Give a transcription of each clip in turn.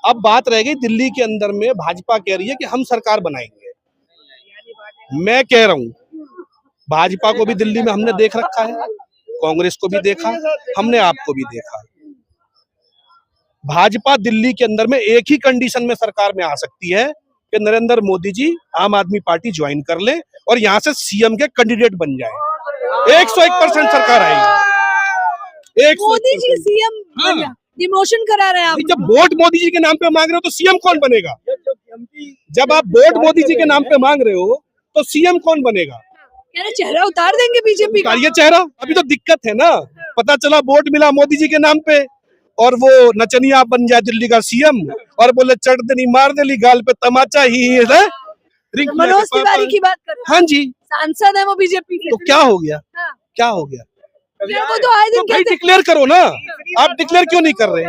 अब बात रह गई दिल्ली के अंदर में, भाजपा कह रही है कि हम सरकार बनाएंगे। मैं कह रहा हूं भाजपा को भी दिल्ली में हमने देख रखा है, कांग्रेस को भी देखा, हमने आपको भी देखा। भाजपा दिल्ली के अंदर में एक ही कंडीशन में सरकार में आ सकती है कि नरेंद्र मोदी जी आम आदमी पार्टी ज्वाइन कर ले और यहां से सीएम के कैंडिडेट बन जाए। 101% सरकार आएगी। मोदी जी सीएम डिमोशन करा रहे हैं आप। जब वोट मोदी जी के नाम पे मांग रहे हो तो सीएम कौन बनेगा? जब आप वोट मोदी जी के नाम पे मांग रहे हो तो सीएम कौन बनेगा? चेहरा उतार देंगे बीजेपी का। ये चेहरा अभी तो दिक्कत है ना। पता चला वोट मिला मोदी जी के नाम पे और वो नचनिया बन जाए दिल्ली का सीएम और बोले चढ़ देनी मार देली गाल पे तमाचा ही है। मनोज तिवारी की बात कर। हाँ जी, सांसद है वो बीजेपी के। तो क्या हो गया? क्या हो गया? वो तो आए दिन कहते डिक्लेयर करो ना। आप डिक्लेयर क्यों नहीं कर रहे?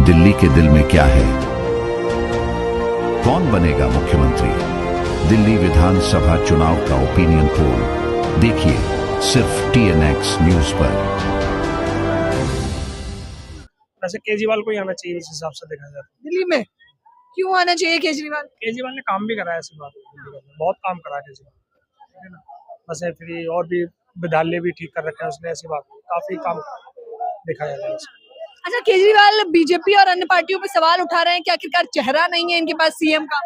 दिल्ली के दिल में क्या है? कौन बनेगा मुख्यमंत्री? दिल्ली विधानसभा चुनाव का ओपिनियन पोल देखिए सिर्फ TNX न्यूज पर। वैसे केजरीवाल को ही आना चाहिए इस हिसाब से देखा जाए। दिल्ली में क्यों आना चाहिए केजरीवाल? केजरीवाल ने काम भी कराया, ऐसी बात बहुत काम करा केजरीवाल, है ना। वैसे फिर और भी विद्यालय भी ठीक कर रखे हैं उसने, ऐसी बात काफी काम देखा जाता है। अच्छा, केजरीवाल बीजेपी और अन्य पार्टियों पे सवाल उठा रहे हैं कि आखिरकार चेहरा नहीं है इनके पास सीएम का।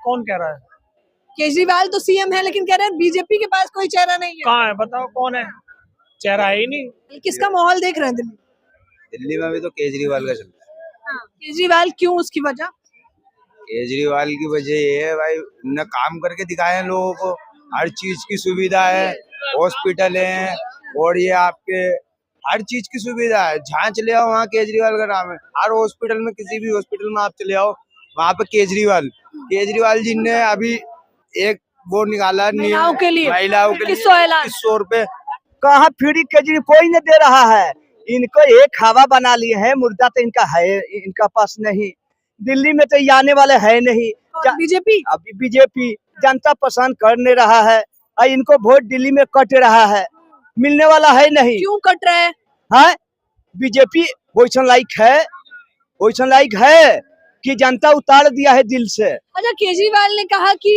कौन कह रहा है? केजरीवाल तो सीएम है लेकिन कह रहे हैं बीजेपी के पास कोई चेहरा नहीं है। कहाँ है बताओ, कौन है? चेहरा है ही नहीं। किसका माहौल देख रहे हैं दिल्ली? दिल्ली में भी तो केजरीवाल का चलता है। केजरीवाल क्यों, उसकी वजह? केजरीवाल की वजह ये है भाई, उन्होंने काम करके दिखाए हैं लोगों को, हर चीज की सुविधा है, हॉस्पिटल है और ये आपके हर चीज की सुविधा है। जहाँ चले आओ वहाँ केजरीवाल का नाम है। हर हॉस्पिटल में, किसी भी हॉस्पिटल में आप चले आओ वहाँ पे केजरीवाल जी ने अभी एक वो निकाला महिलाओं के लिए 2100 रुपए। कहाँ फ्री केजरी कोई नहीं दे रहा है। इनको एक हवा बना लिए हैं, मुर्दा तो इनका है, इनका पास नहीं। दिल्ली में तो ये आने वाले है नहीं। बीजेपी अभी बीजेपी जनता पसंद कर नहीं रहा है और इनको वोट दिल्ली में कट रहा है, मिलने वाला है नहीं। क्यों कट रहा है? हाँ, बीजेपी वैसन लाइक है कि जनता उतार दिया है दिल से। अच्छा, केजरीवाल ने कहा कि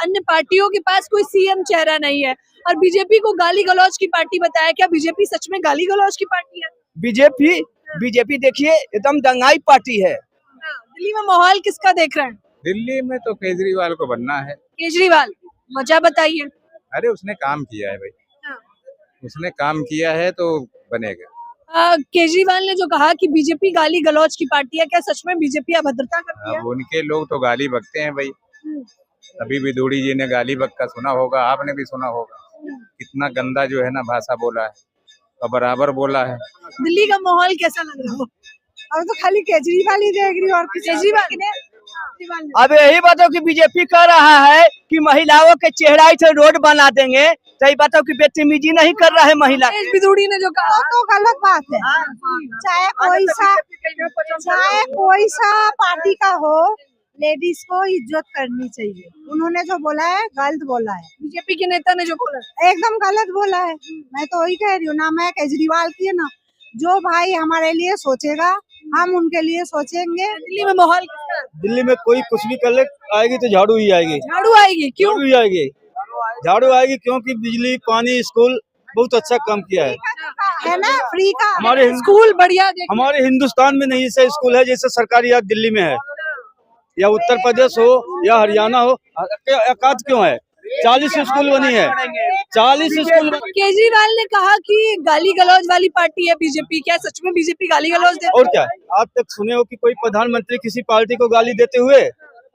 अन्य पार्टियों के पास कोई सीएम चेहरा नहीं है और बीजेपी को गाली गलौज की पार्टी बताया। क्या बीजेपी सच में गाली गलौज की पार्टी है? बीजेपी देखिए एकदम दंगाई पार्टी है। दिल्ली में माहौल किसका देख रहे हैं? दिल्ली में तो केजरीवाल को बनना है। केजरीवाल, वजह बताइए। अरे उसने काम किया है भाई, उसने काम किया है तो बनेगा। केजरीवाल ने जो कहा कि बीजेपी गाली गलौज की पार्टी है, क्या सच में बीजेपी अभद्रता करती है? अब उनके लोग तो गाली बकते हैं भाई। अभी भी दूड़ी जी ने गाली बक्का सुना होगा, आपने भी सुना होगा। कितना गंदा जो है ना भाषा बोला है और बराबर बोला है। दिल्ली का माहौल कैसा लग रहा है? अब तो खाली केजरीवाल ही देख रही और केजरीवाल ने। अब यही बताओ कि बीजेपी कह रहा है कि महिलाओं के चेहरा से रोड बना देंगे, तो ये बताओ कि बदतमीजी नहीं कर रहा है महिला। बिदुड़ी ने जो कहा तो गलत बात है। चाहे कोई सा पार्टी का हो, लेडीज को इज्जत करनी चाहिए। उन्होंने जो बोला है गलत बोला है। बीजेपी के नेता ने जो बोला एकदम गलत बोला है। मैं तो वही कह रही हूँ ना, मैं केजरीवाल की है ना, जो भाई हमारे लिए सोचेगा हम उनके लिए सोचेंगे। दिल्ली में माहौल, दिल्ली में कोई कुछ भी कर ले, आएगी तो झाड़ू ही आएगी। झाड़ू आएगी? क्यों झाड़ू आएगी? क्योंकि बिजली, पानी, स्कूल बहुत अच्छा काम किया है ना, फ्री का। हमारे स्कूल बढ़िया, हमारे हिंदुस्तान में नहीं ऐसा स्कूल है जैसे सरकारी या दिल्ली में है, या उत्तर प्रदेश हो या हरियाणा हो। एकाध क्यों है? 40 स्कूल बनी है, 40 स्कूल। केजरीवाल ने कहा कि गाली गलौज वाली पार्टी है बीजेपी। क्या सच में बीजेपी गाली गलौज देती है? और क्या आज तक सुने हो कि कोई प्रधानमंत्री किसी पार्टी को गाली देते हुए?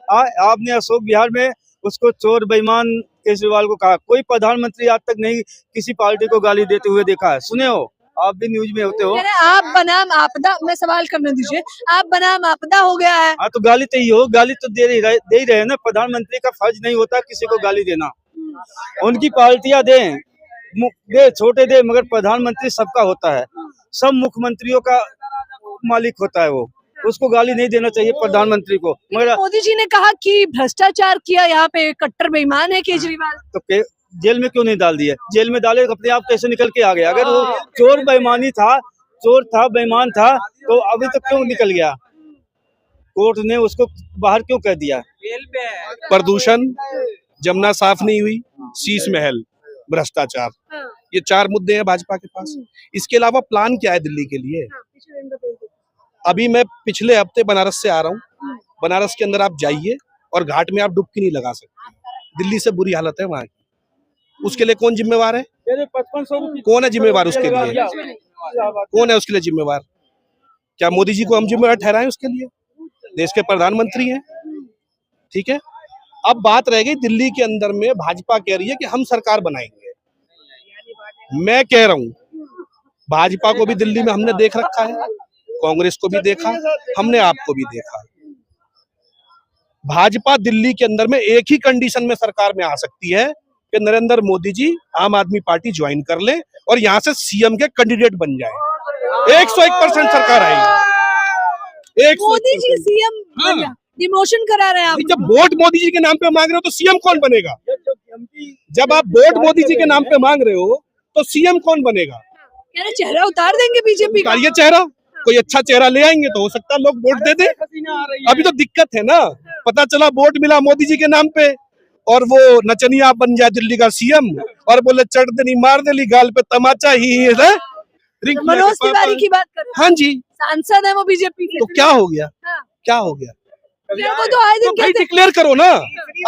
आपने अशोक बिहार में उसको चोर बेईमान केजरीवाल को कहा। कोई प्रधानमंत्री आज तक नहीं किसी पार्टी को गाली देते हुए देखा है। सुने हो? आप भी न्यूज में होते हो। आप बनाम आपदा, मैं सवाल करने दीजिए, आप बनाम आपदा हो गया है। हाँ, तो गाली तो ही हो, गाली तो दे ही रहे ना। प्रधानमंत्री का फर्ज नहीं होता किसी को गाली देना। उनकी पार्टियां दे छोटे दे, मगर प्रधानमंत्री सबका होता है, सब मुख्यमंत्रियों का मालिक होता है। वो उसको गाली नहीं देना चाहिए प्रधानमंत्री को। मगर मोदी जी ने कहा कि भ्रष्टाचार किया, यहाँ पे कट्टर बेईमान है केजरीवाल। तो जेल में क्यों नहीं डाल दिया? जेल में डाले अपने आप कैसे निकल के आ गया? अगर वो चोर बेईमानी था, चोर था, बेईमान था, तो अभी तक क्यों निकल गया? कोर्ट ने उसको बाहर क्यों कर दिया? प्रदूषण, जमुना साफ नहीं हुई, शीश महल, भ्रष्टाचार, ये 4 मुद्दे हैं भाजपा के पास। इसके अलावा प्लान क्या है दिल्ली के लिए? अभी मैं पिछले हफ्ते बनारस से आ रहा हूँ। बनारस के अंदर आप जाइए और घाट में आप डुबकी नहीं लगा सकते। दिल्ली से बुरी हालत है वहाँ की। उसके लिए कौन जिम्मेवार है? 5500 कौन है जिम्मेवार उसके लिए? कौन है उसके लिए जिम्मेवार? क्या मोदी जी को हम जिम्मेवार ठहराएं उसके लिए? देश के प्रधानमंत्री हैं, ठीक है। अब बात रह गई दिल्ली के अंदर में, भाजपा कह रही है कि हम सरकार बनाएंगे। मैं कह रहा हूं भाजपा को भी दिल्ली में हमने देख रखा है, कांग्रेस को भी देखा, हमने आपको भी देखा। भाजपा दिल्ली के अंदर में एक ही कंडीशन में सरकार में आ सकती है कि नरेंद्र मोदी जी आम आदमी पार्टी ज्वाइन कर ले और यहां से सीएम के कैंडिडेट बन जाए। 101% सरकार आएगी। मोदी जी सीएम डिमोशन करा रहे हैं आप। जब वोट मोदी जी के नाम पे मांग रहे हो तो सीएम कौन बनेगा? जब आप वोट मोदी जी के नाम पे मांग रहे हो तो सीएम कौन बनेगा? चेहरा उतार देंगे बीजेपी का। ये चेहरा कोई अच्छा चेहरा ले आएंगे तो हो सकता है लोग वोट दे दे। अभी तो दिक्कत है ना, पता चला वोट मिला मोदी जी के नाम पे और वो नचनिया बन जाए दिल्ली का सीएम और बोले चढ़ देनी मार देली गाल पे तमाचा ही है। मनोज तिवारी की बात कर रहे हैं। हाँ जी, सांसद है वो बीजेपी के। तो क्या हो गया? हाँ। क्या हो गया? वो तो आए दिन तो भाई कहते डिक्लेयर करो ना।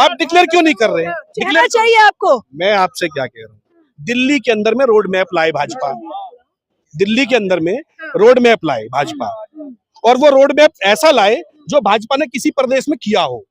आप डिक्लेयर क्यों नहीं कर रहे? चेहरा चाहिए आपको। मैं आपसे क्या कह रहा हूँ, दिल्ली के अंदर में रोड मैप लाए भाजपा। दिल्ली के अंदर में रोड मैप लाए भाजपा, और वो रोड मैप ऐसा लाए जो भाजपा ने किसी प्रदेश में किया हो,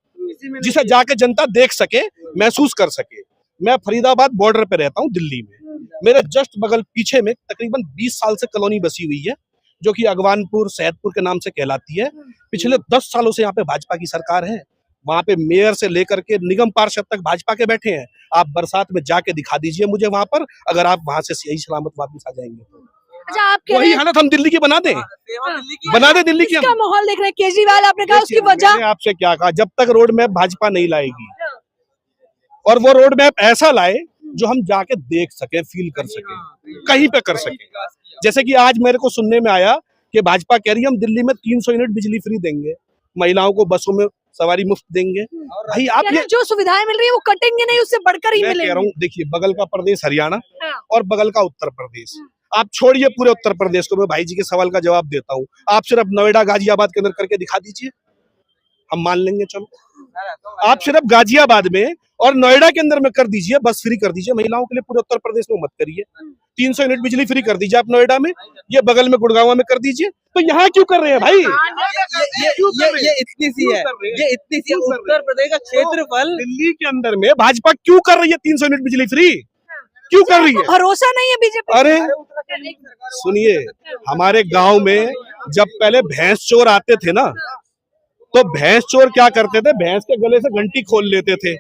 जिसे जाके जनता देख सके, महसूस कर सके। मैं फरीदाबाद बॉर्डर पे रहता हूँ दिल्ली में। मेरे जस्ट बगल पीछे में तकरीबन 20 साल से कॉलोनी बसी हुई है जो कि अगवानपुर सैदपुर के नाम से कहलाती है। पिछले 10 सालों से यहाँ पे भाजपा की सरकार है। वहां पे मेयर से लेकर के निगम पार्षद तक भाजपा के बैठे हैं। आप बरसात में जाके दिखा दीजिए मुझे वहां पर, अगर आप वहां से सही सलामत वापस आ जाएंगे तो। अच्छा, आप कह रहे वही हैं हालत हम दिल्ली की बना दें, बना दे दिल्ली की हम। इसका माहौल देख रहे हैं। केजरीवाल आपने कहा उसकी वजह। मैंने आपसे क्या कहा, जब तक रोड मैप भाजपा नहीं लाएगी और वो रोड मैप ऐसा लाए जो हम जाके देख सके, फील कर सके, कहीं पे कर सके। जैसे कि आज मेरे को सुनने में आया कि भाजपा कह रही है हम दिल्ली में 300 यूनिट बिजली फ्री देंगे, महिलाओं को बसों में सवारी मुफ्त देंगे। भाई आप ये जो सुविधाएं मिल रही है वो कटेंगे नहीं, उससे बढ़कर ही मैं मिलेंगे। कह रहा हूँ, देखिए बगल का प्रदेश हरियाणा हाँ। और बगल का उत्तर प्रदेश, आप छोड़िए पूरे उत्तर प्रदेश को। मैं भाई जी के सवाल का जवाब देता हूँ। आप सिर्फ नोएडा गाजियाबाद के अंदर करके दिखा दीजिए, हम मान लेंगे। चलो आप सिर्फ गाजियाबाद में और नोएडा के अंदर में कर दीजिए, बस फ्री कर दीजिए महिलाओं के लिए। पूरे उत्तर प्रदेश में मत करिए। 300 यूनिट बिजली फ्री कर दीजिए आप नोएडा में, ये बगल में गुड़गांव में कर दीजिए। तो यहाँ क्यों कर रहे हैं भाई? ये इतनी सी है, ये इतनी सी उत्तर प्रदेश का क्षेत्रफल। दिल्ली के अंदर में भाजपा क्यों कर रही है 300 यूनिट बिजली फ्री? क्यों कर रही है? भरोसा नहीं है बीजेपी। अरे सुनिए, हमारे गांव में जब पहले भैंस चोर आते थे ना, तो भैंस चोर क्या करते थे, भैंस के गले से घंटी खोल लेते थे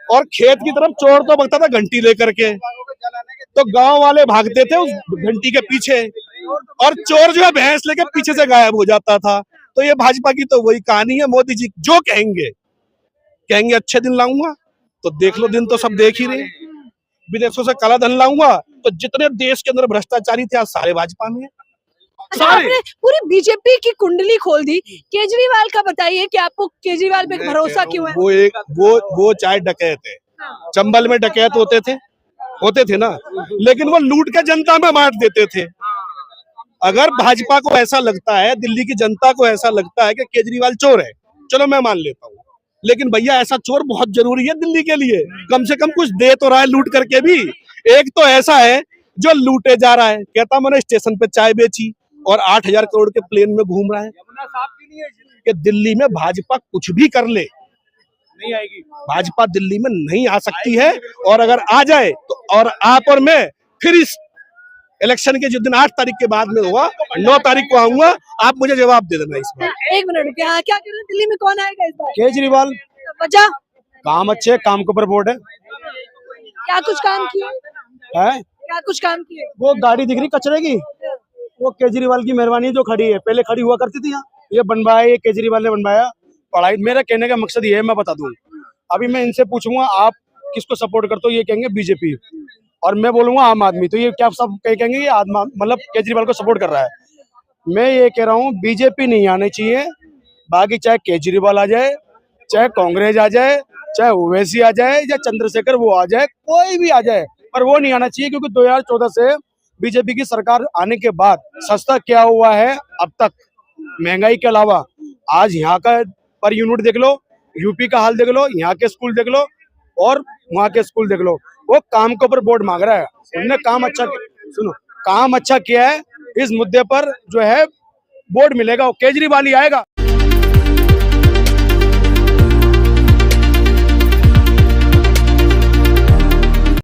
और खेत की तरफ चोर तो भागता था घंटी लेकर के, तो गांव वाले भागते थे उस घंटी के पीछे और चोर जो है भैंस लेके पीछे से गायब हो जाता था। तो ये भाजपा की तो वही कहानी है। मोदी जी जो कहेंगे अच्छे दिन लाऊंगा, तो देख लो दिन तो सब देख ही रहे। विदेशों से काला धन लाऊंगा, तो जितने देश के अंदर भ्रष्टाचारी थे आज सारे भाजपा में। आपने पूरी बीजेपी की कुंडली खोल दी। केजरीवाल का बताइए कि आपको केजरीवाल पे भरोसा क्यों है? वो चाहे डकैत है, चंबल में डकैत होते थे ना, लेकिन वो लूट के जनता में बांट देते थे। अगर भाजपा को ऐसा लगता है, दिल्ली की जनता को ऐसा लगता है कि केजरीवाल चोर है, चलो मैं मान लेता हूँ, लेकिन भैया ऐसा चोर बहुत जरूरी है दिल्ली के लिए। कम से कम कुछ दे तो रहा है लूट करके भी। एक तो ऐसा है जो लूटे जा रहा है, कहता मैंने स्टेशन पे चाय बेची और 8,000 करोड़ के प्लेन में घूम रहा है। कि दिल्ली में भाजपा कुछ भी कर ले, नहीं आएगी भाजपा, दिल्ली में नहीं आ सकती है। और अगर आ जाए तो और आप और मैं फिर इस इलेक्शन के जिस दिन 8 तारीख के बाद में होगा, 9 तारीख को आऊंगा, आप मुझे जवाब दे देना इस बार। 1 मिनट, क्या कह रहे हैं, दिल्ली में कौन आएगा इस बार? केजरीवाल। वजह? काम अच्छे, काम के ऊपर बोर्ड है। क्या कुछ काम किए? क्या कुछ काम किए? वो गाड़ी दिख रही कचरे की, वो केजरीवाल की मेहरबानी जो खड़ी है, पहले खड़ी हुआ करती थी यहाँ, ये बनवाया, ये केजरीवाल ने बनवाया। पढ़ाई, मेरा कहने का मकसद ये है, मैं बता दूं, अभी मैं इनसे पूछूंगा आप किसको सपोर्ट करते हो, ये कहेंगे बीजेपी, और मैं बोलूंगा आम आदमी, तो ये क्या सब कहेंगे ये मतलब केजरीवाल को सपोर्ट कर रहा है। मैं ये कह रहा हूँ बीजेपी नहीं आनी चाहिए, बाकी चाहे केजरीवाल आ जाए, चाहे कांग्रेस आ जाए, चाहे ओवैसी आ जाए या चंद्रशेखर वो आ जाए, कोई भी आ जाए, पर वो नहीं आना चाहिए, क्योंकि 2014 से बीजेपी की सरकार आने के बाद सस्ता क्या हुआ है अब तक, महंगाई के अलावा। आज यहाँ का पर यूनिट देख लो, यूपी का हाल देख लो, यहाँ के स्कूल देख लो और वहाँ के स्कूल देख लो, वो काम के ऊपर वोट मांग रहा है। उन्होंने काम अच्छा, सुनो, काम अच्छा किया है, इस मुद्दे पर जो है वोट मिलेगा, केजरीवाल ही आएगा।